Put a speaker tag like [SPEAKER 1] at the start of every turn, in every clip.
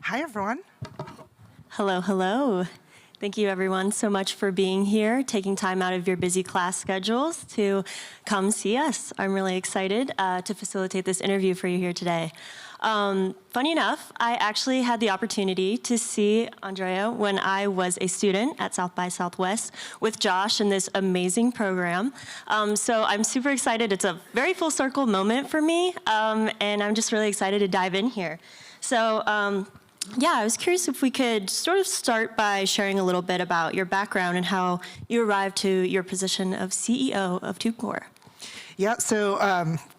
[SPEAKER 1] Hi, everyone.
[SPEAKER 2] Hello, hello. Thank you everyone so much for being here, taking time out of your busy class schedules to come see us. I'm really excited to facilitate this interview for you here today. Funny enough, I actually had the opportunity to see Andreea when I was a student at South by Southwest with Josh in this amazing program. So I'm super excited. It's a very full circle moment for me, and I'm just really excited to dive in here. So yeah, I was curious if we could sort of start by sharing a little bit about your background and how you arrived to your position of CEO of Tunecore.
[SPEAKER 1] Yeah, so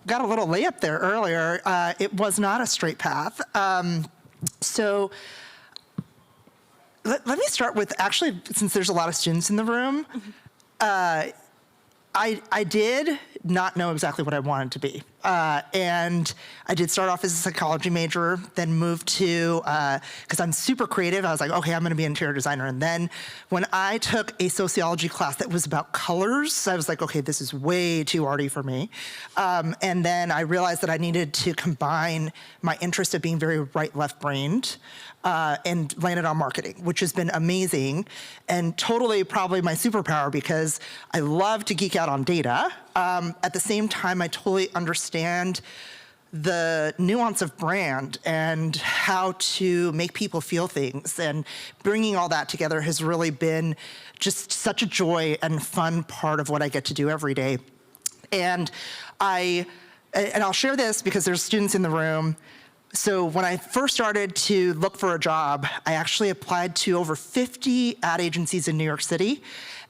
[SPEAKER 1] got a little layup there earlier. It was not a straight path. So let me start with, actually, since there's a lot of students in the room, I did not know exactly what I wanted to be. And I did start off as a psychology major, then moved to, because I'm super creative, I was like, okay, I'm gonna be an interior designer. And then when I took a sociology class that was about colors, I was like, okay, this is way too arty for me. And then I realized that I needed to combine my interest of being very right-left brained and landed on marketing, which has been amazing and totally probably my superpower because I love to geek out on data. At the same time, I totally understand the nuance of brand and how to make people feel things, and bringing all that together has really been just such a joy and fun part of what I get to do every day. And I'll share this because there's students in the room. So when I first started to look for a job, I actually applied to over 50 ad agencies in New York City.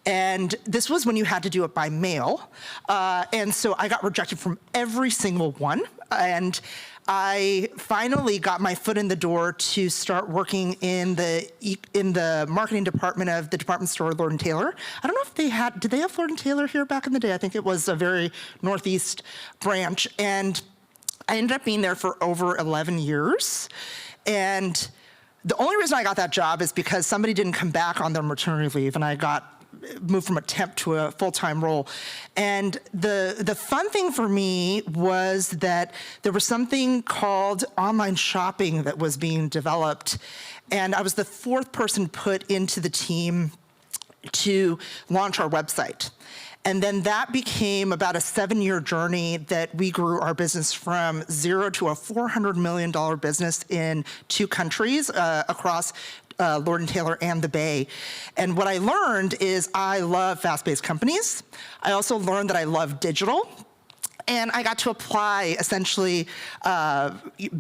[SPEAKER 1] And this was when you had to do it by mail. And so I got rejected from every single one. And I finally got my foot in the door to start working in the marketing department of the department store Lord & Taylor. I don't know if they had, did they have Lord & Taylor here back in the day? I think it was a very Northeast branch. And I ended up being there for over 11 years. And the only reason I got that job is because somebody didn't come back on their maternity leave, and I got moved from a temp to a full-time role. And the fun thing for me was that there was something called online shopping that was being developed. And I was the fourth person put into the team to launch our website. And then that became about a 7-year journey that we grew our business from 0 to a $400 million business in 2 countries across Lord & Taylor and the Bay. And what I learned is I love fast-paced companies. I also learned that I love digital. And I got to apply, essentially,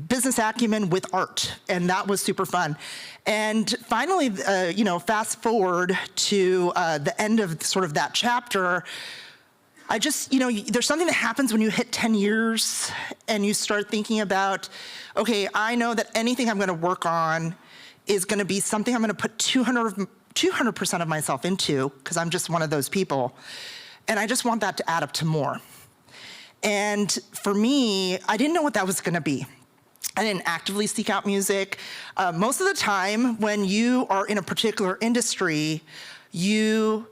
[SPEAKER 1] business acumen with art, and that was super fun. And finally, fast forward to the end of sort of that chapter, I just, there's something that happens when you hit 10 years and you start thinking about, okay, I know that anything I'm gonna work on is gonna be something I'm gonna put 200% of myself into, because I'm just one of those people. And I just want that to add up to more. And for me, I didn't know what that was gonna be. I didn't actively seek out music. Most of the time, when you are in a particular industry, you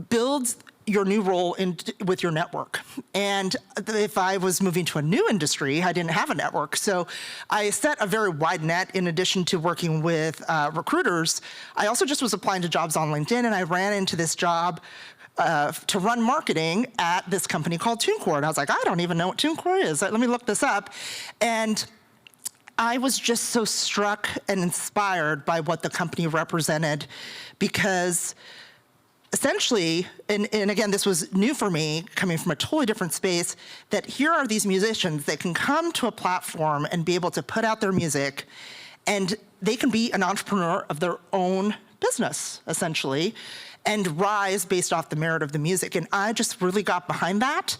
[SPEAKER 1] build your new role with your network. And if I was moving to a new industry, I didn't have a network. So I set a very wide net in addition to working with recruiters. I also just was applying to jobs on LinkedIn, and I ran into this job to run marketing at this company called Tunecore. And I was like, I don't even know what Tunecore is. Let me look this up. And I was just so struck and inspired by what the company represented, because essentially, and again, this was new for me, coming from a totally different space, that here are these musicians that can come to a platform and be able to put out their music, and they can be an entrepreneur of their own business, essentially, and rise based off the merit of the music. And I just really got behind that.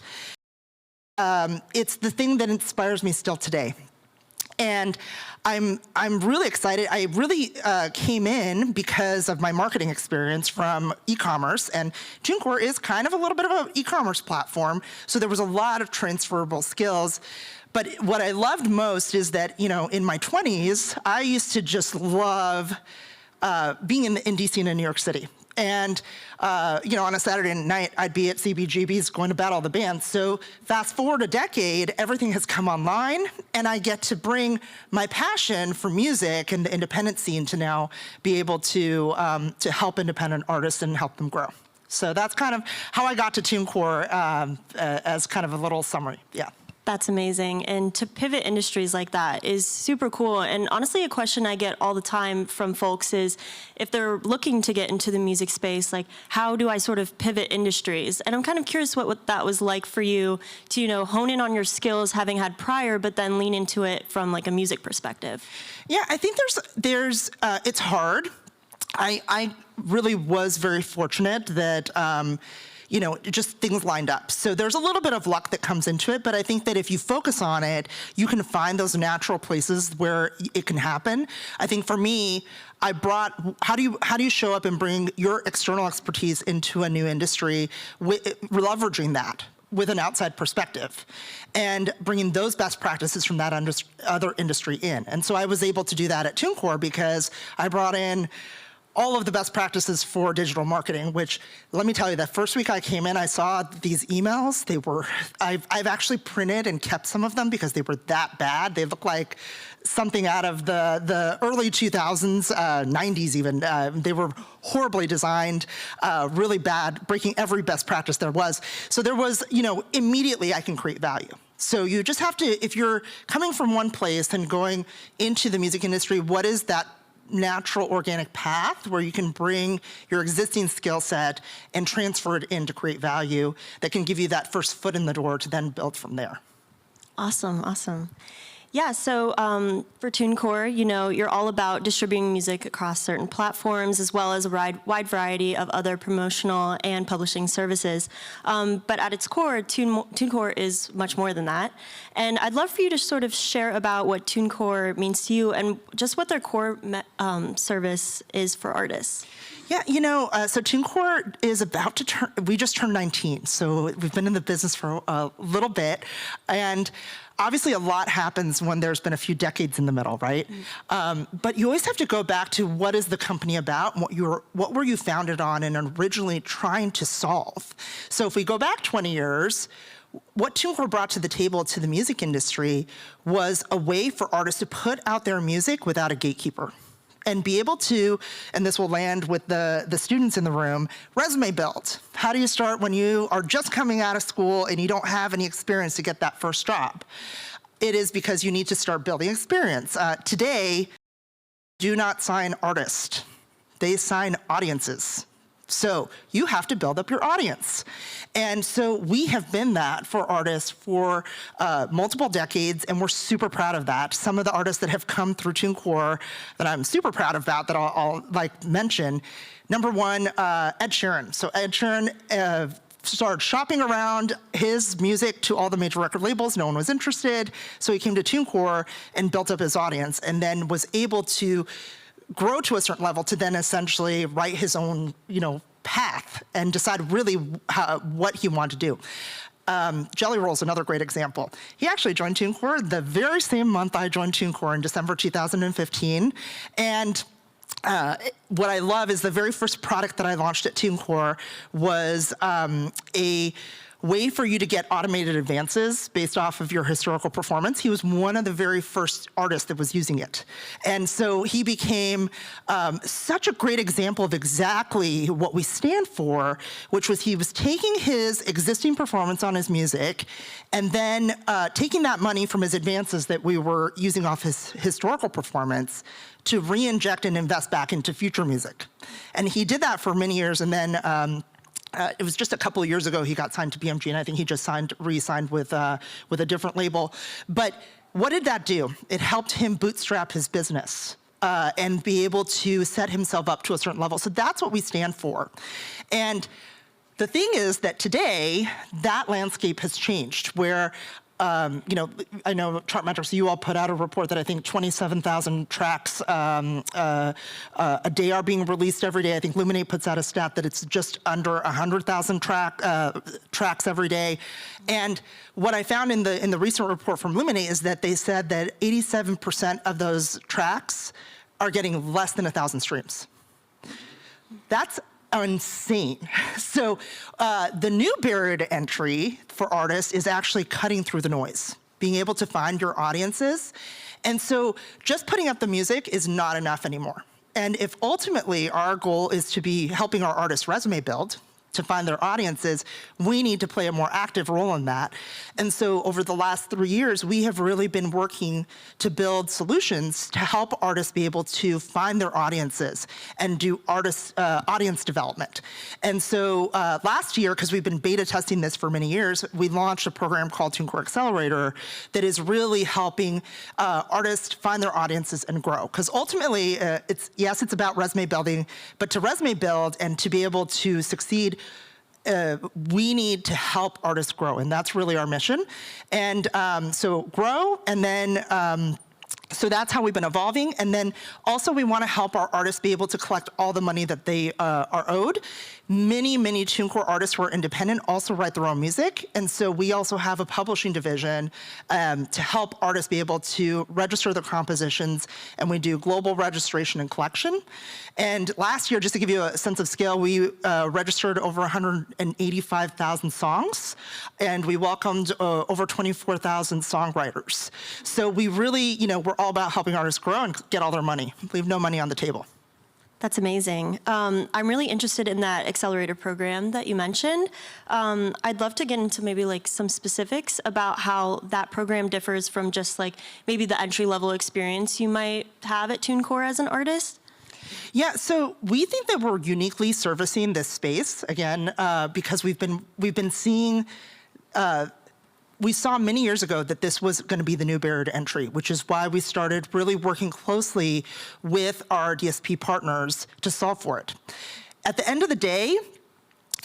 [SPEAKER 1] It's the thing that inspires me still today. And I'm really excited. I really came in because of my marketing experience from e-commerce, and Tunecore is kind of a little bit of an e-commerce platform, so there was a lot of transferable skills. But what I loved most is that, in my 20s, I used to just love being in the indie scene in New York City. And, on a Saturday night, I'd be at CBGB's going to battle the bands. So fast forward a decade, everything has come online, and I get to bring my passion for music and the independent scene to now be able to help independent artists and help them grow. So that's kind of how I got to Tunecore as kind of a little summary, yeah.
[SPEAKER 2] That's amazing. And to pivot industries like that is super cool. And honestly, a question I get all the time from folks is if they're looking to get into the music space, like, how do I sort of pivot industries? And I'm kind of curious what that was like for you to, hone in on your skills having had prior, but then lean into it from like a music perspective.
[SPEAKER 1] Yeah, I think it's hard. I really was very fortunate that, just things lined up. So there's a little bit of luck that comes into it, but I think that if you focus on it, you can find those natural places where it can happen. I think for me, how do you show up and bring your external expertise into a new industry, leveraging that with an outside perspective and bringing those best practices from that other industry in. And so I was able to do that at Tunecore because I brought in all of the best practices for digital marketing, which, let me tell you, that first week I came in, I saw these emails. I've actually printed and kept some of them because they were that bad. They look like something out of the early 2000s, 90s even. They were horribly designed, really bad, breaking every best practice there was. So there was, immediately I can create value. So you just have to, if you're coming from one place and going into the music industry, what is that natural organic path where you can bring your existing skill set and transfer it in to create value that can give you that first foot in the door to then build from there.
[SPEAKER 2] Awesome, awesome. Yeah, so for Tunecore, you're all about distributing music across certain platforms as well as a wide variety of other promotional and publishing services. But at its core, Tunecore is much more than that. And I'd love for you to sort of share about what Tunecore means to you and just what their core service is for artists.
[SPEAKER 1] Yeah, so Tunecore is about to we just turned 19, so we've been in the business for a little bit, and obviously a lot happens when there's been a few decades in the middle, right? But you always have to go back to what is the company about, and what were you founded on and originally trying to solve. So if we go back 20 years, what Tunecore brought to the table to the music industry was a way for artists to put out their music without a gatekeeper. And be able to, and this will land with the students in the room, resume build. How do you start when you are just coming out of school and you don't have any experience to get that first job? It is because you need to start building experience. Today, do not sign artists. They sign audiences. So you have to build up your audience. And so we have been that for artists for multiple decades, and we're super proud of that. Some of the artists that have come through Tunecore that I'm super proud of that I'll mention. Number one, Ed Sheeran. So Ed Sheeran started shopping around his music to all the major record labels. No one was interested. So he came to Tunecore and built up his audience, and then was able to grow to a certain level to then essentially write his own, path and decide really what he wanted to do. Jelly Roll's another great example. He actually joined Tunecore the very same month I joined Tunecore in December 2015. And what I love is the very first product that I launched at Tunecore was a way for you to get automated advances based off of your historical performance. He was one of the very first artists that was using it. And so he became such a great example of exactly what we stand for, which was he was taking his existing performance on his music and then taking that money from his advances that we were using off his historical performance to re-inject and invest back into future music. And he did that for many years, and then it was just a couple of years ago he got signed to BMG, and I think he just re-signed with a different label. But what did that do? It helped him bootstrap his business and be able to set himself up to a certain level. So that's what we stand for. And the thing is that today, that landscape has changed, where I know Chartmetrics, you all put out a report that I think 27,000 tracks a day are being released every day. I think Luminate puts out a stat that it's just under 100,000 tracks every day. And what I found in the recent report from Luminate is that they said that 87% of those tracks are getting less than 1,000 streams. That's insane. So the new barrier to entry for artists is actually cutting through the noise, being able to find your audiences. And so just putting up the music is not enough anymore. And if ultimately our goal is to be helping our artists resume build, to find their audiences, we need to play a more active role in that. And so over the last 3 years, we have really been working to build solutions to help artists be able to find their audiences and do audience development. And so last year, because we've been beta testing this for many years, we launched a program called Tunecore Accelerator that is really helping artists find their audiences and grow. Because ultimately, it's about resume building, but to resume build and to be able to succeed, we need to help artists grow, and that's really our mission. And so grow, and then so that's how we've been evolving. And then also we want to help our artists be able to collect all the money that they are owed. Many Tunecore artists who are independent also write their own music. And so we also have a publishing division to help artists be able to register their compositions. And we do global registration and collection. And last year, just to give you a sense of scale, we registered over 185,000 songs. And we welcomed over 24,000 songwriters. So we really, we're all about helping artists grow and get all their money, leave no money on the table.
[SPEAKER 2] That's amazing. I'm really interested in that accelerator program that you mentioned. I'd love to get into maybe like some specifics about how that program differs from just like maybe the entry-level experience you might have at Tunecore as an artist.
[SPEAKER 1] Yeah, so we think that we're uniquely servicing this space, again, because we've been seeing, we saw many years ago that this was going to be the new barrier to entry, which is why we started really working closely with our DSP partners to solve for it. At the end of the day,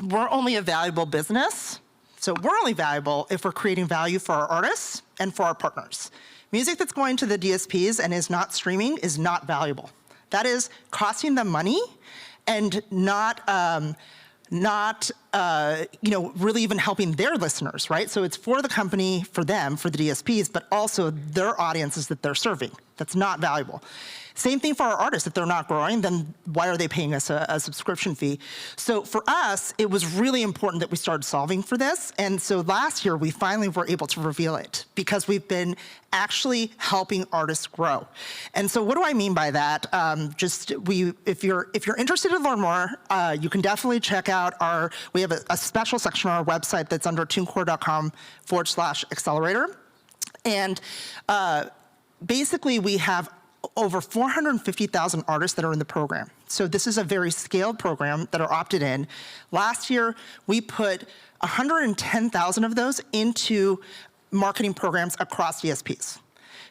[SPEAKER 1] we're only a valuable business. So we're only valuable if we're creating value for our artists and for our partners. Music that's going to the DSPs and is not streaming is not valuable. That is costing them money and not really even helping their listeners, right? So it's for the company, for them, for the DSPs, but also their audiences that they're serving. That's not valuable. Same thing for our artists. If they're not growing, then why are they paying us a subscription fee? So for us, it was really important that we started solving for this. And so last year, we finally were able to reveal it because we've been actually helping artists grow. And so what do I mean by that? If you're interested to learn more, you can definitely check out we have a special section on our website that's under tunecore.com/accelerator. And basically, we have over 450,000 artists that are in the program. So this is a very scaled program that are opted in. Last year, we put 110,000 of those into marketing programs across DSPs.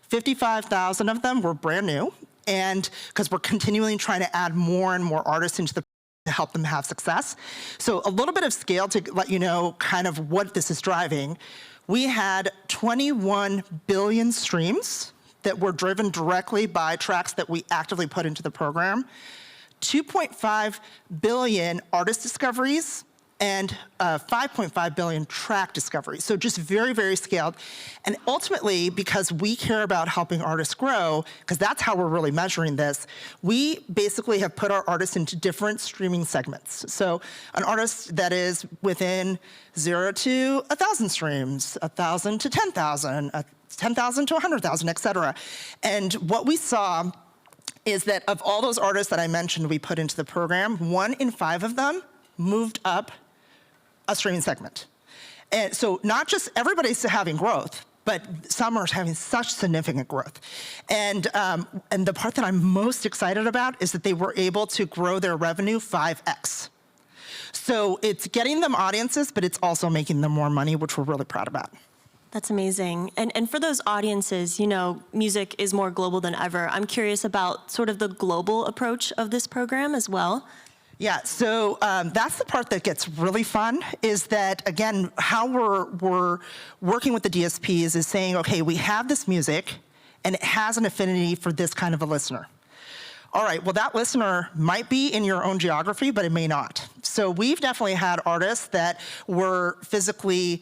[SPEAKER 1] 55,000 of them were brand new, and because we're continually trying to add more and more artists into the to help them have success. So a little bit of scale to let you know kind of what this is driving. We had 21 billion streams that were driven directly by tracks that we actively put into the program, 2.5 billion artist discoveries, and 5.5 billion track discoveries. So just very, very scaled. And ultimately, because we care about helping artists grow, because that's how we're really measuring this, we basically have put our artists into different streaming segments. So an artist that is within 0 to 1,000 streams, 1,000 to 10,000, 10,000 to 100,000, et cetera. And what we saw is that of all those artists that I mentioned we put into the program, 1 in 5 of them moved up a streaming segment. And so not just everybody's having growth, but some are having such significant growth. And the part that I'm most excited about is that they were able to grow their revenue 5x. So it's getting them audiences, but it's also making them more money, which we're really proud about.
[SPEAKER 2] That's amazing. And for those audiences, music is more global than ever. I'm curious about sort of the global approach of this program as well.
[SPEAKER 1] Yeah, so that's the part that gets really fun, is that, again, how we're working with the DSPs is saying, okay, we have this music, and it has an affinity for this kind of a listener. All right, well, that listener might be in your own geography, but it may not. So we've definitely had artists that were physically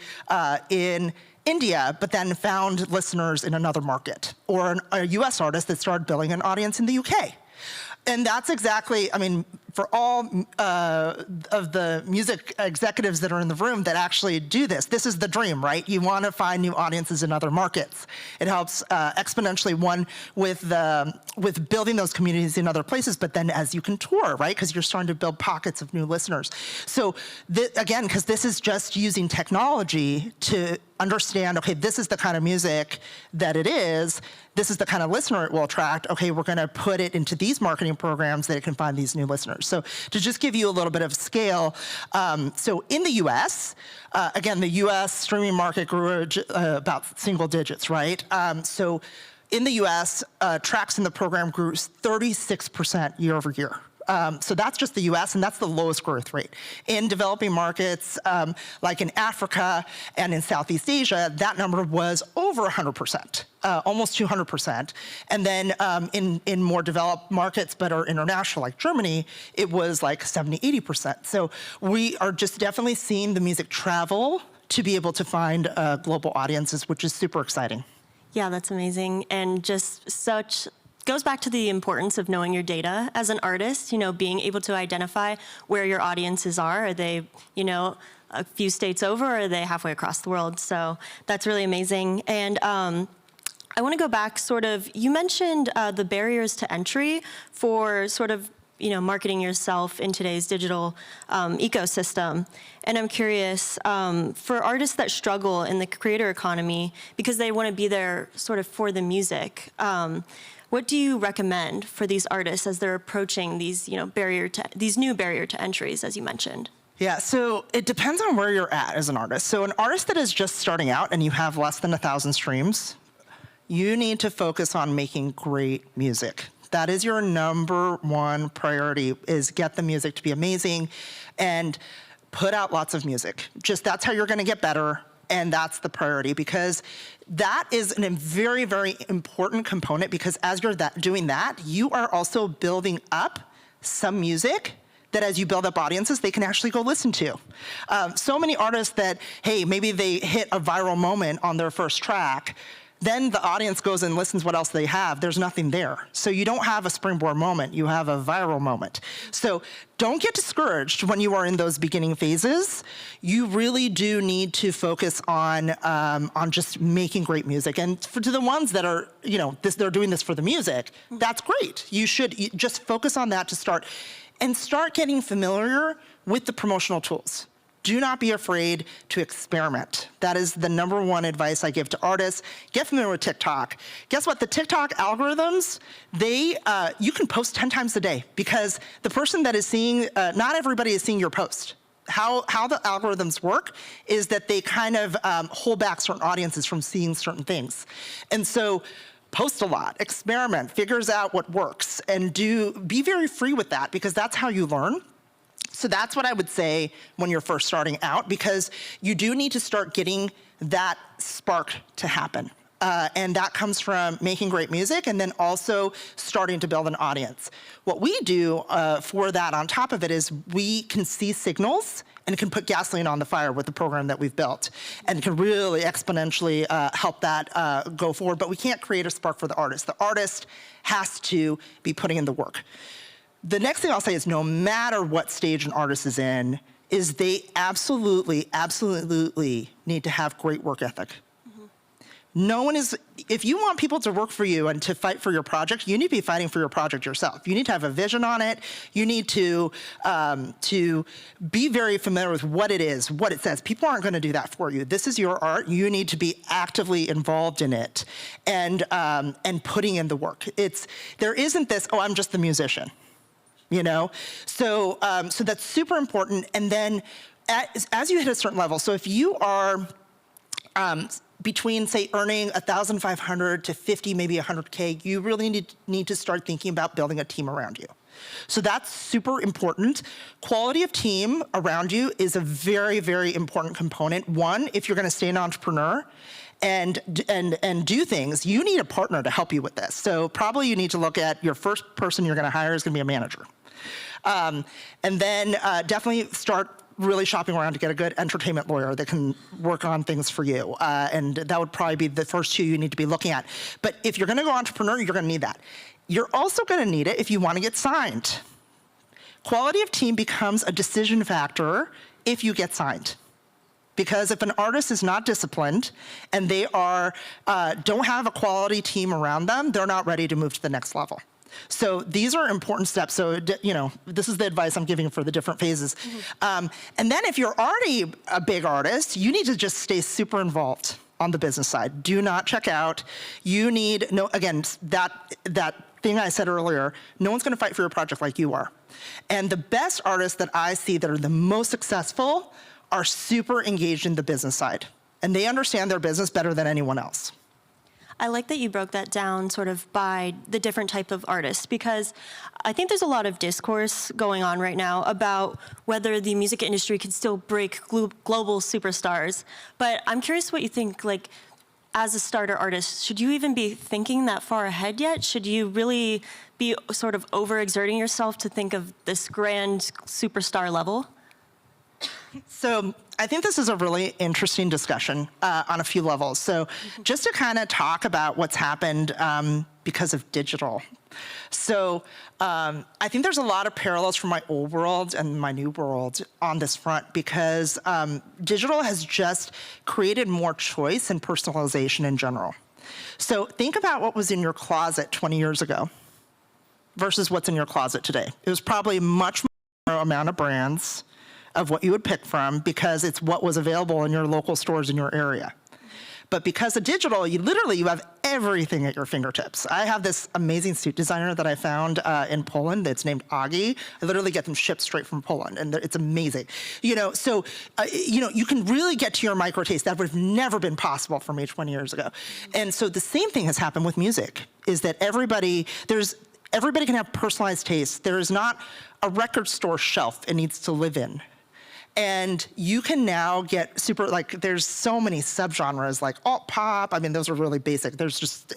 [SPEAKER 1] in India, but then found listeners in another market, or a US artist that started building an audience in the UK. And that's exactly, for all of the music executives that are in the room that actually do this, this is the dream, right? You want to find new audiences in other markets. It helps exponentially, one, with building those communities in other places, but then as you can tour, right? Because you're starting to build pockets of new listeners. So again, because this is just using technology to understand, okay, this is the kind of music that it is, this is the kind of listener it will attract, okay, we're gonna put it into these marketing programs that it can find these new listeners. So to just give you a little bit of scale, so in the US, again, the US streaming market grew about single digits, right? So in the US, tracks in the program grew 36% year over year. So that's just the US, and that's the lowest growth rate. In developing markets, like in Africa and in Southeast Asia, that number was over 100%, almost 200%. And then in more developed markets, but are international, like Germany, it was like 70, 80%. So we are just definitely seeing the music travel to be able to find global audiences, which is super exciting.
[SPEAKER 2] Yeah, that's amazing. And just goes back to the importance of knowing your data as an artist, being able to identify where your audiences are. Are they, a few states over, or are they halfway across the world? So that's really amazing. And I want to go back you mentioned the barriers to entry for marketing yourself in today's digital ecosystem. And I'm curious, for artists that struggle in the creator economy because they want to be there for the music, what do you recommend for these artists as they're approaching these, these new barrier to entries, as you mentioned?
[SPEAKER 1] Yeah, so it depends on where you're at as an artist. So an artist that is just starting out and you have less than 1,000 streams, you need to focus on making great music. That is your number one priority, is get the music to be amazing and put out lots of music. That's how you're gonna get better. And that's the priority, because that is a very, very important component, because as you're doing that, you are also building up some music that as you build up audiences, they can actually go listen to. So many artists that, hey, maybe they hit a viral moment on their first track, then the audience goes and listens what else they have. There's nothing there. So you don't have a springboard moment, you have a viral moment. So don't get discouraged when you are in those beginning phases. You really do need to focus on just making great music. And to the ones that are, they're doing this for the music, that's great. You should just focus on that to start, and start getting familiar with the promotional tools. Do not be afraid to experiment. That is the number one advice I give to artists. Get familiar with TikTok. Guess what? The TikTok algorithms, you can post 10 times a day, because the person that is seeing, not everybody is seeing your post. How the algorithms work is that they kind of hold back certain audiences from seeing certain things. And so post a lot, experiment, figures out what works, and be very free with that, because that's how you learn. So that's what I would say when you're first starting out, because you do need to start getting that spark to happen. And that comes from making great music and then also starting to build an audience. What we do for that on top of it is we can see signals and can put gasoline on the fire with the program that we've built, and can really exponentially help that go forward. But we can't create a spark for the artist. The artist has to be putting in the work. The next thing I'll say is, no matter what stage an artist is in, is they absolutely, absolutely need to have great work ethic. No one is, if you want people to work for you and to fight for your project, you need to be fighting for your project yourself. You need to have a vision on it. You need to be very familiar with what it is, what it says. People aren't gonna do that for you. This is your art. You need to be actively involved in it and putting in the work. There isn't this, oh, I'm just the musician. So that's super important. And then as you hit a certain level, so if you are between, say, earning 1,500 to 50, maybe 100K, you really need to start thinking about building a team around you. So that's super important. Quality of team around you is a very, very important component. One, if you're gonna stay an entrepreneur and do things, you need a partner to help you with this. So probably you need to look at your first person you're gonna hire is gonna be a manager. And then definitely start really shopping around to get a good entertainment lawyer that can work on things for you. And that would probably be the first two you need to be looking at. But if you're gonna go entrepreneur, you're gonna need that. You're also gonna need it if you wanna get signed. Quality of team becomes a decision factor if you get signed. Because if an artist is not disciplined and they don't have a quality team around them, they're not ready to move to the next level. So these are important steps. So, this is the advice I'm giving for the different phases. And then if you're already a big artist, you need to just stay super involved on the business side. Do not check out. You need, again, that thing I said earlier, no one's gonna fight for your project like you are. And the best artists that I see that are the most successful are super engaged in the business side. And they understand their business better than anyone else.
[SPEAKER 2] I like that you broke that down sort of by the different type of artists, because I think there's a lot of discourse going on right now about whether the music industry can still break global superstars. But I'm curious what you think, like, as a starter artist, should you even be thinking that far ahead yet? Should you really be sort of overexerting yourself to think of this grand superstar level?
[SPEAKER 1] So I think this is a really interesting discussion on a few levels. So just to kind of talk about what's happened because of digital. So I think there's a lot of parallels from my old world and my new world on this front, because digital has just created more choice and personalization in general. So think about what was in your closet 20 years ago versus what's in your closet today. It was probably much more amount of brands of what you would pick from, because it's what was available in your local stores in your area. But because of digital, you have everything at your fingertips. I have this amazing suit designer that I found in Poland that's named Agi. I literally get them shipped straight from Poland, and it's amazing. You can really get to your micro taste. That would have never been possible for me 20 years ago. And so the same thing has happened with music, is that everybody can have personalized tastes. There is not a record store shelf it needs to live in. And you can now get there's so many subgenres, like alt pop. I mean, those are really basic. There's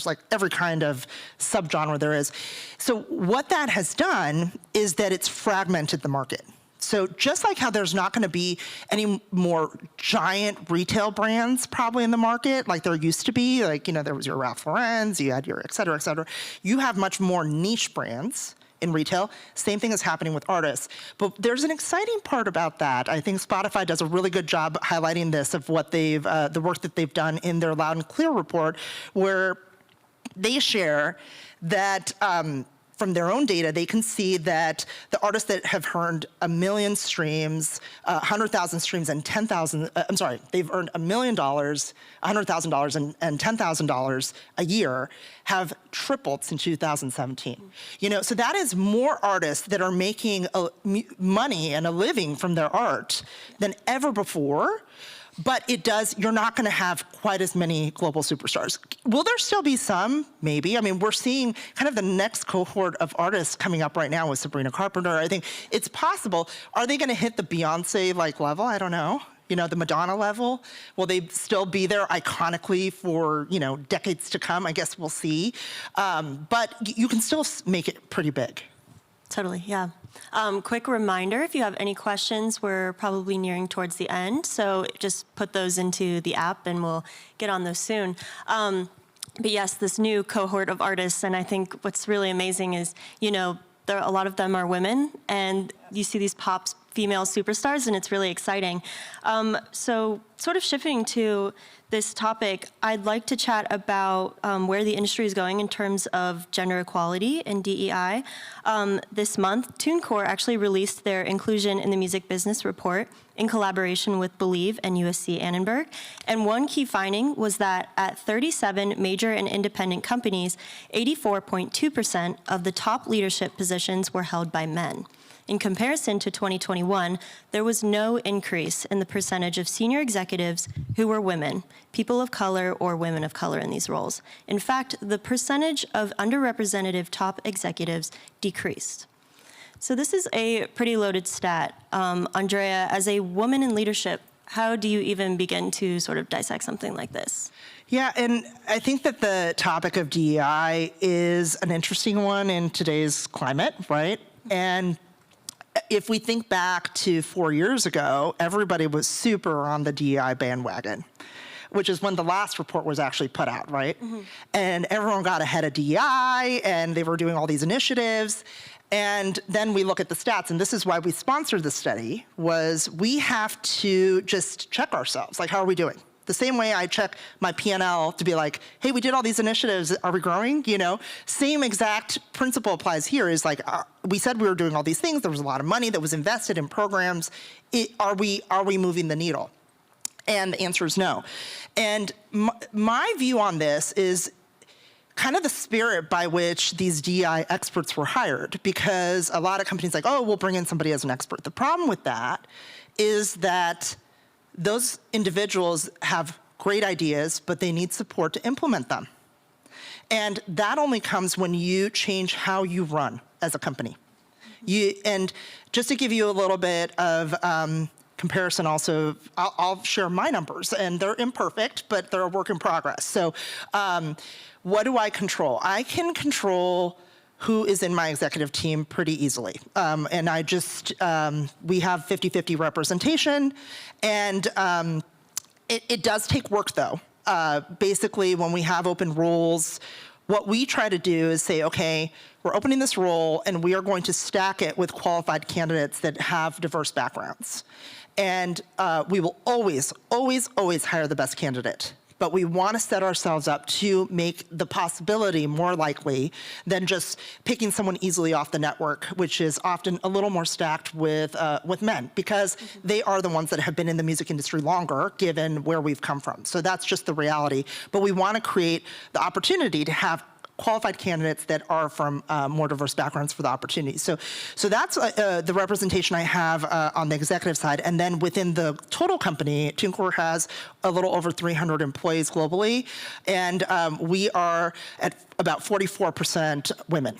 [SPEAKER 1] like every kind of subgenre there is. So what that has done is that it's fragmented the market. So just like how there's not gonna be any more giant retail brands probably in the market like there used to be, there was your Ralph Lauren's, you had your et cetera, you have much more niche brands in retail. Same thing is happening with artists. But there's an exciting part about that. I think Spotify does a really good job highlighting this, of what the work that they've done in their Loud and Clear report, where they share that from their own data, they can see that the artists that have earned 1 million streams, 100,000 streams, and they've earned $1 million, $100,000, and $10,000 a year, have tripled since 2017. So that is more artists that are making money and a living from their art than ever before. But you're not gonna have quite as many global superstars. Will there still be some? Maybe. I mean, we're seeing kind of the next cohort of artists coming up right now with Sabrina Carpenter. I think it's possible. Are they gonna hit the Beyonce-like level? I don't know. The Madonna level? Will they still be there iconically for, decades to come? I guess we'll see. But you can still make it pretty big.
[SPEAKER 2] Totally, yeah. Quick reminder, if you have any questions, we're probably nearing towards the end, so just put those into the app and we'll get on those soon. But yes, this new cohort of artists, and I think what's really amazing is, a lot of them are women, and you see these female superstars, and it's really exciting. So sort of shifting to this topic, I'd like to chat about where the industry is going in terms of gender equality and DEI. This month, Tunecore actually released their Inclusion in the Music Business report in collaboration with Believe and USC Annenberg. And one key finding was that at 37 major and independent companies, 84.2% of the top leadership positions were held by men. In comparison to 2021, there was no increase in the percentage of senior executives who were women, people of color, or women of color in these roles. In fact, the percentage of underrepresented top executives decreased. So this is a pretty loaded stat. Andreea, as a woman in leadership, how do you even begin to sort of dissect something like this?
[SPEAKER 1] Yeah, and I think that the topic of DEI is an interesting one in today's climate, right? And if we think back to 4 years ago, everybody was super on the DEI bandwagon, which is when the last report was actually put out, right? Mm-hmm. And everyone got ahead of DEI, and they were doing all these initiatives. And then we look at the stats, and this is why we sponsored the study, was we have to just check ourselves. Like, how are we doing? The same way I check my P&L to be like, hey, we did all these initiatives, are we growing? You know, same exact principle applies here, is like, we said we were doing all these things, there was a lot of money that was invested in programs, are we moving the needle? And the answer is no. And my view on this is kind of the spirit by which these DEI experts were hired, because a lot of companies like, oh, we'll bring in somebody as an expert. The problem with that is that those individuals have great ideas, but they need support to implement them. And that only comes when you change how you run as a company. And just to give you a little bit of comparison also, I'll share my numbers, and they're imperfect, but they're a work in progress. So what do I control? I can control who is in my executive team pretty easily. And I just, we have 50-50 representation, and it does take work though. Basically, when we have open roles, what we try to do is say, okay, we're opening this role and we are going to stack it with qualified candidates that have diverse backgrounds. And we will always, always, always hire the best candidate. But we want to set ourselves up to make the possibility more likely than just picking someone easily off the network, which is often a little more stacked with men, because they are the ones that have been in the music industry longer, given where we've come from. So that's just the reality. But we want to create the opportunity to have qualified candidates that are from more diverse backgrounds for the opportunity. So that's the representation I have on the executive side. And then within the total company, Tunecore has a little over 300 employees globally, and we are at about 44% women.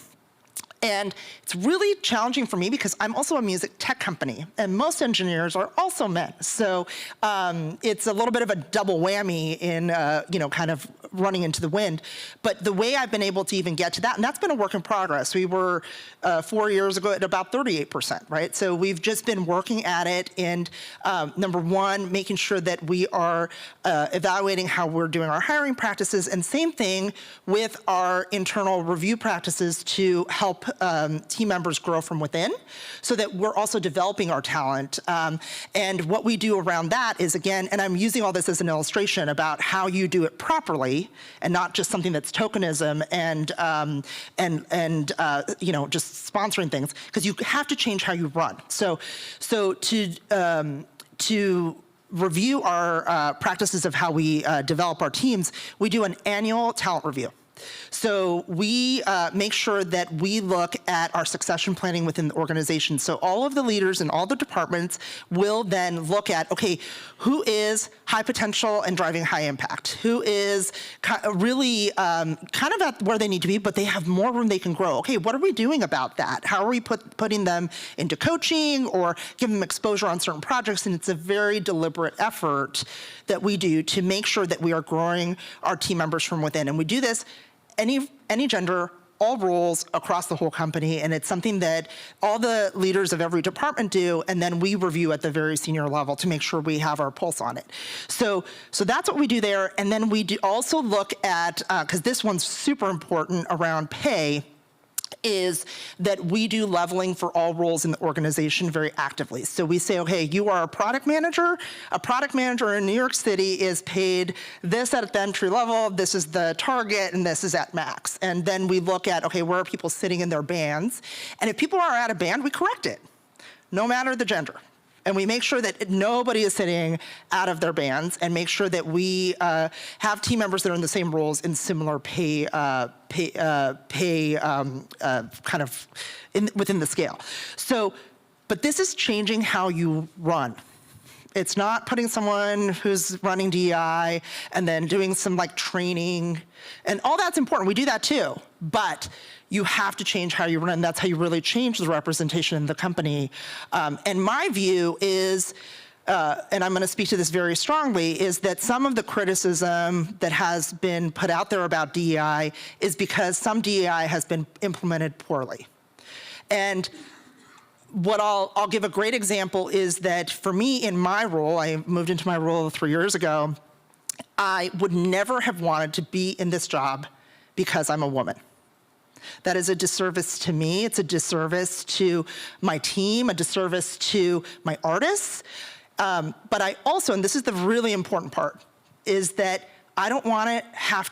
[SPEAKER 1] And it's really challenging for me because I'm also a music tech company, and most engineers are also men. So it's a little bit of a double whammy in, kind of running into the wind. But the way I've been able to even get to that, and that's been a work in progress. We were 4 years ago at about 38%, right? So we've just been working at it, and number one, making sure that we are evaluating how we're doing our hiring practices, and same thing with our internal review practices to help team members grow from within, so that we're also developing our talent. And what we do around that is, again, and I'm using all this as an illustration about how you do it properly, and not just something that's tokenism and just sponsoring things, because you have to change how you run. So to review our practices of how we develop our teams, we do an annual talent review. So we make sure that we look at our succession planning within the organization. So all of the leaders in all the departments will then look at, okay, who is high potential and driving high impact? Who is really kind of at where they need to be, but they have more room they can grow? Okay, what are we doing about that? How are we putting them into coaching or giving them exposure on certain projects? And it's a very deliberate effort that we do to make sure that we are growing our team members from within. And we do this any gender, all roles across the whole company, and it's something that all the leaders of every department do, and then we review at the very senior level to make sure we have our pulse on it. So that's what we do there, and then we do also look at, because this one's super important around pay, is that we do leveling for all roles in the organization very actively. So we say, okay, you are a product manager. A product manager in New York City is paid this at the entry level, this is the target, and this is at max. And then we look at, okay, where are people sitting in their bands? And if people are out of band, we correct it, no matter the gender. And we make sure that nobody is sitting out of their bands, and make sure that we have team members that are in the same roles in similar pay kind of within the scale. So, but this is changing how you run. It's not putting someone who's running DEI and then doing some like training, and all that's important. We do that too, but you have to change how you run, and that's how you really change the representation in the company. And my view is, and I'm gonna speak to this very strongly, is that some of the criticism that has been put out there about DEI is because some DEI has been implemented poorly. And what I'll give a great example is that for me in my role, I moved into my role 3 years ago, I would never have wanted to be in this job because I'm a woman. That is a disservice to me. It's a disservice to my team, a disservice to my artists. But I also, and this is the really important part, is that I don't want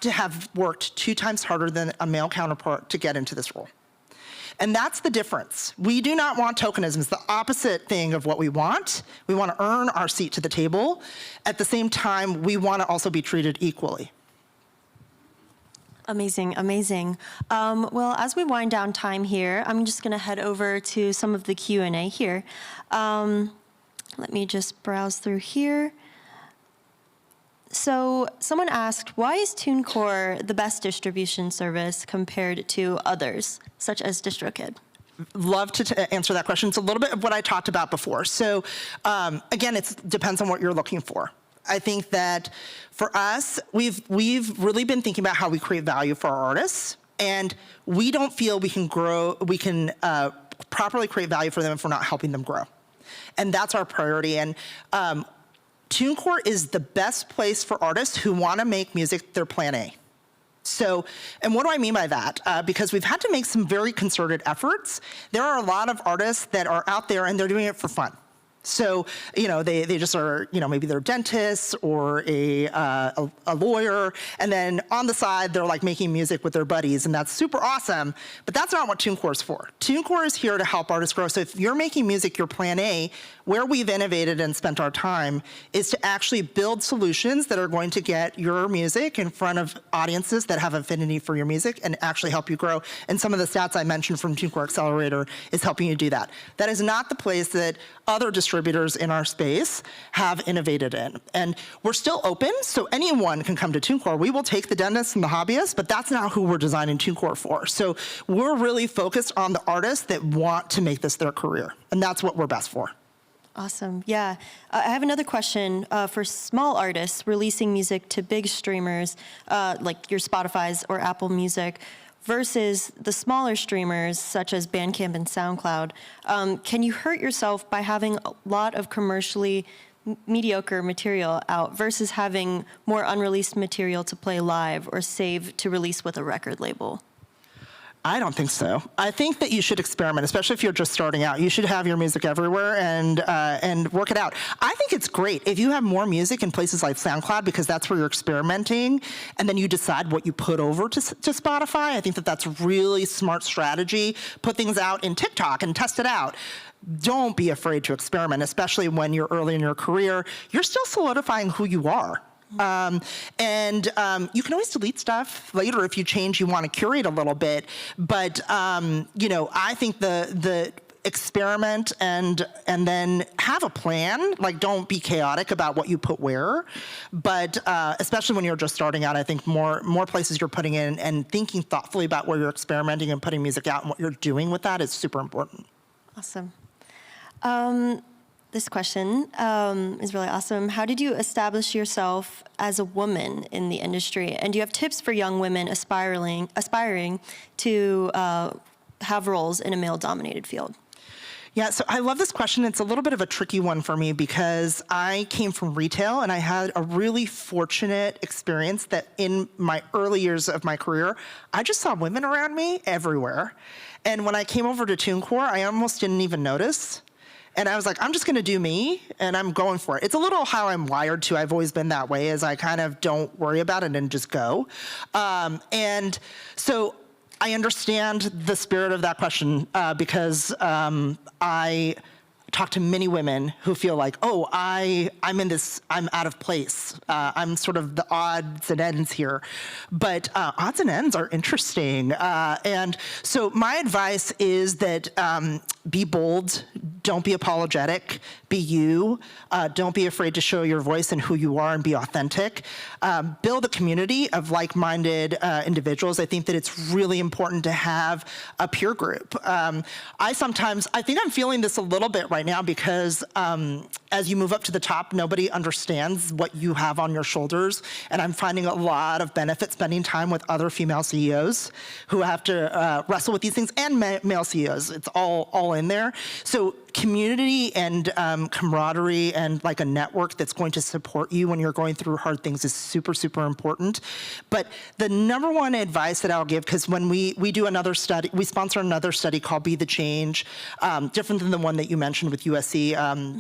[SPEAKER 1] to have worked 2 times harder than a male counterpart to get into this role. And that's the difference. We do not want tokenism. It's the opposite thing of what we want. We want to earn our seat to the table. At the same time, we want to also be treated equally.
[SPEAKER 2] Amazing, amazing. Well, as we wind down time here, I'm just going to head over to some of the Q&A here. Let me just browse through here. So someone asked, why is Tunecore the best distribution service compared to others, such as DistroKid?
[SPEAKER 1] Love to answer that question. It's a little bit of what I talked about before. So again, it depends on what you're looking for. I think that for us, we've really been thinking about how we create value for our artists, and we don't feel we can properly create value for them if we're not helping them grow. And that's our priority. And Tunecore is the best place for artists who want to make music their plan A. So, and what do I mean by that? Because we've had to make some very concerted efforts. There are a lot of artists that are out there and they're doing it for fun. So, they just are, maybe they're dentists or a lawyer, and then on the side, they're like making music with their buddies, and that's super awesome, but that's not what Tunecore is for. Tunecore is here to help artists grow. So if you're making music your plan A, where we've innovated and spent our time is to actually build solutions that are going to get your music in front of audiences that have affinity for your music and actually help you grow. And some of the stats I mentioned from Tunecore Accelerator is helping you do that. That is not the place that other distributors in our space have innovated in. And we're still open, so anyone can come to Tunecore. We will take the dentists and the hobbyists, but that's not who we're designing Tunecore for. So we're really focused on the artists that want to make this their career, and that's what we're best for.
[SPEAKER 2] Awesome. Yeah. I have another question for small artists releasing music to big streamers like your Spotify's or Apple Music versus the smaller streamers such as Bandcamp and SoundCloud. Can you hurt yourself by having a lot of commercially mediocre material out versus having more unreleased material to play live or save to release with a record label?
[SPEAKER 1] I don't think so. I think that you should experiment, especially if you're just starting out. You should have your music everywhere and work it out. I think it's great if you have more music in places like SoundCloud because that's where you're experimenting, and then you decide what you put over to Spotify. I think that that's a really smart strategy. Put things out in TikTok and test it out. Don't be afraid to experiment, especially when you're early in your career. You're still solidifying who you are. You can always delete stuff later if you change, you want to curate a little bit. But, I think the experiment and then have a plan. Like, don't be chaotic about what you put where. But especially when you're just starting out, I think more places you're putting in and thinking thoughtfully about where you're experimenting and putting music out and what you're doing with that is super important.
[SPEAKER 2] Awesome. This question is really awesome. How did you establish yourself as a woman in the industry? And do you have tips for young women aspiring to have roles in a male-dominated field?
[SPEAKER 1] Yeah, so I love this question. It's a little bit of a tricky one for me because I came from retail and I had a really fortunate experience that in my early years of my career, I just saw women around me everywhere. And when I came over to Tunecore, I almost didn't even notice. And I was like, I'm just gonna do me, and I'm going for it. It's a little how I'm wired too. I've always been that way, as I kind of don't worry about it and just go. And so I understand the spirit of that question because I talk to many women who feel like, oh, I'm out of place. I'm sort of the odds and ends here. But odds and ends are interesting. And so my advice is that be bold, don't be apologetic, be you. Don't be afraid to show your voice and who you are and be authentic. Build a community of like-minded individuals. I think that it's really important to have a peer group. I think I'm feeling this a little bit right now because as you move up to the top, nobody understands what you have on your shoulders. And I'm finding a lot of benefit spending time with other female CEOs who have to wrestle with these things, and male CEOs. It's all in there. So community and camaraderie and like a network that's going to support you when you're going through hard things is super, super important. But the number one advice that I'll give, because when we do another study, we sponsor another study called Be the Change, different than the one that you mentioned with USC.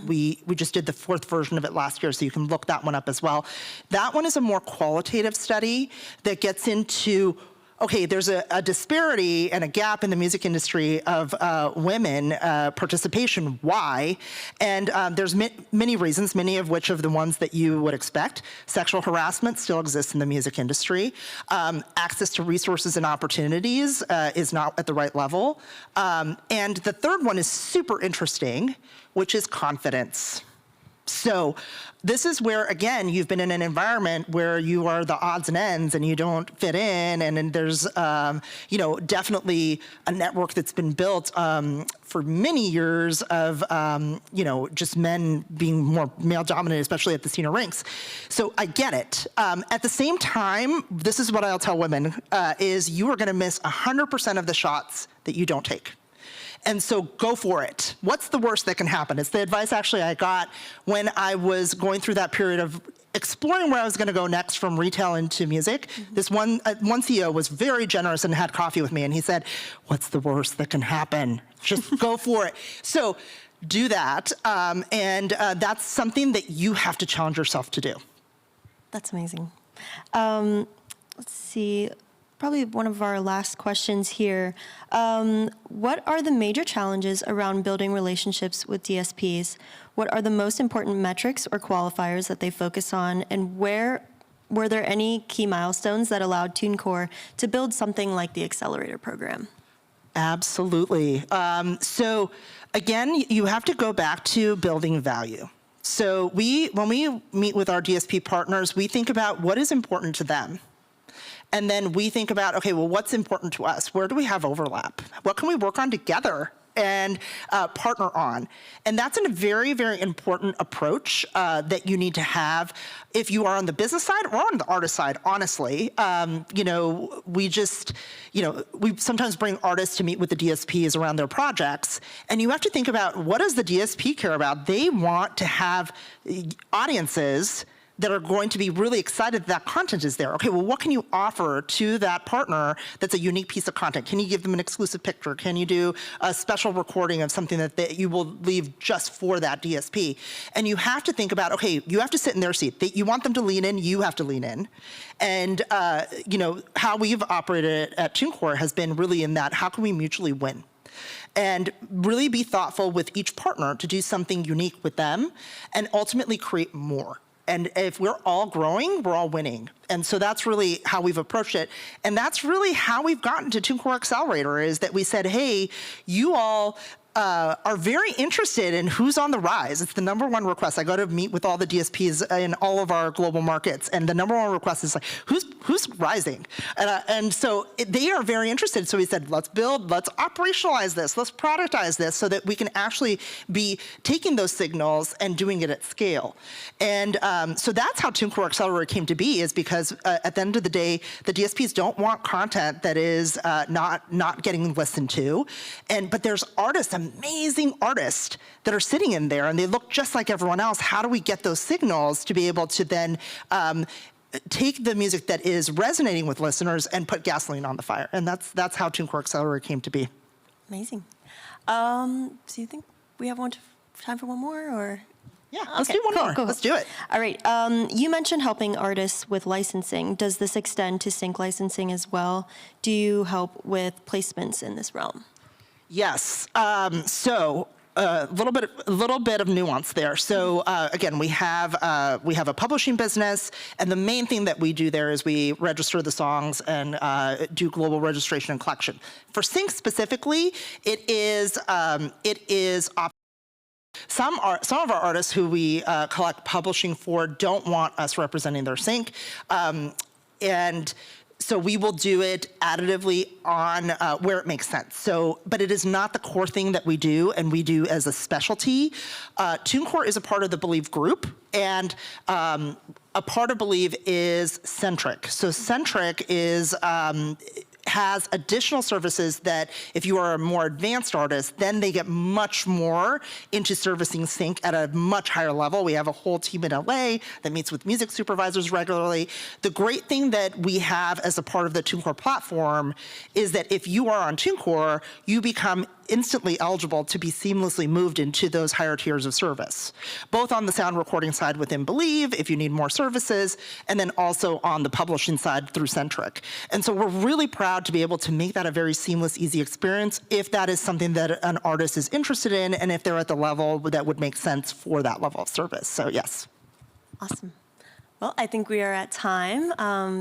[SPEAKER 1] We just did the 4th version of it last year, so you can look that one up as well. That one is a more qualitative study that gets into, okay, there's a disparity and a gap in the music industry of women participation. Why? And there's many reasons, many of which of the ones that you would expect. Sexual harassment still exists in the music industry. Access to resources and opportunities is not at the right level. And the third one is super interesting, which is confidence. So this is where, again, you've been in an environment where you are the odds and ends and you don't fit in, and then there's, definitely a network that's been built for many years of, just men being more male-dominated, especially at the senior ranks. So I get it. At the same time, this is what I'll tell women, is you are gonna miss 100% of the shots that you don't take. And so go for it. What's the worst that can happen? It's the advice actually I got when I was going through that period of exploring where I was gonna go next from retail into music. Mm-hmm. This one CEO was very generous and had coffee with me, and he said, what's the worst that can happen? Just go for it. So do that, and that's something that you have to challenge yourself to do.
[SPEAKER 2] That's amazing. Let's see. Probably one of our last questions here. What are the major challenges around building relationships with DSPs? What are the most important metrics or qualifiers that they focus on? And were there any key milestones that allowed Tunecore to build something like the Accelerator program?
[SPEAKER 1] Absolutely. So again, you have to go back to building value. So when we meet with our DSP partners, we think about what is important to them. And then we think about, okay, well, what's important to us? Where do we have overlap? What can we work on together and partner on? And that's a very, very important approach that you need to have if you are on the business side or on the artist side, honestly. We sometimes bring artists to meet with the DSPs around their projects, and you have to think about, what does the DSP care about? They want to have audiences that are going to be really excited that content is there. Okay, well, what can you offer to that partner that's a unique piece of content? Can you give them an exclusive picture? Can you do a special recording of something that you will leave just for that DSP? And you have to think about, okay, you have to sit in their seat. You want them to lean in, you have to lean in. And how we've operated at Tunecore has been really in that, how can we mutually win? And really be thoughtful with each partner to do something unique with them and ultimately create more. And if we're all growing, we're all winning. And so that's really how we've approached it. And that's really how we've gotten to Tunecore Accelerator, is that we said, hey, you all are very interested in who's on the rise. It's the #1 request. I go to meet with all the DSPs in all of our global markets, and the #1 request is like, who's rising? And so they are very interested. So we said, let's operationalize this, let's productize this so that we can actually be taking those signals and doing it at scale. And so that's how Tunecore Accelerator came to be, is because at the end of the day, the DSPs don't want content that is not getting listened to. But there's artists, amazing artists that are sitting in there, and they look just like everyone else. How do we get those signals to be able to then take the music that is resonating with listeners and put gasoline on the fire? And that's how Tunecore Accelerator came to be.
[SPEAKER 2] Amazing. So you think we have time for one more, or?
[SPEAKER 1] Yeah, let's do one more. Cool. Let's do it.
[SPEAKER 2] All right. You mentioned helping artists with licensing. Does this extend to sync licensing as well? Do you help with placements in this realm?
[SPEAKER 1] Yes. So a little bit of nuance there. So again, we have a publishing business, and the main thing that we do there is we register the songs and do global registration and collection. For sync specifically, it is some of our artists who we collect publishing for don't want us representing their sync, and So we will do it additively on where it makes sense. So, but it is not the core thing that we do, and we do as a specialty. Tunecore is a part of the Believe group, and a part of Believe is Centric. So Centric is has additional services that if you are a more advanced artist, then they get much more into servicing sync at a much higher level. We have a whole team in LA that meets with music supervisors regularly. The great thing that we have as a part of the Tunecore platform is that if you are on Tunecore, you become instantly eligible to be seamlessly moved into those higher tiers of service, both on the sound recording side within Believe, if you need more services, and then also on the publishing side through Centric. And so we're really proud to be able to make that a very seamless, easy experience if that is something that an artist is interested in, and if they're at the level that would make sense for that level of service. So yes.
[SPEAKER 2] Awesome. Well, I think we are at time.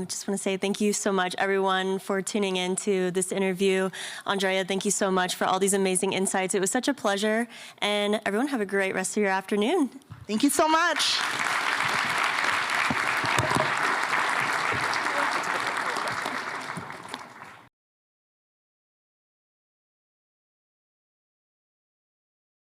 [SPEAKER 2] Just want to say thank you so much, everyone, for tuning in to this interview. Andrea, thank you so much for all these amazing insights. It was such a pleasure. And everyone, have a great rest of your afternoon.
[SPEAKER 1] Thank you so much.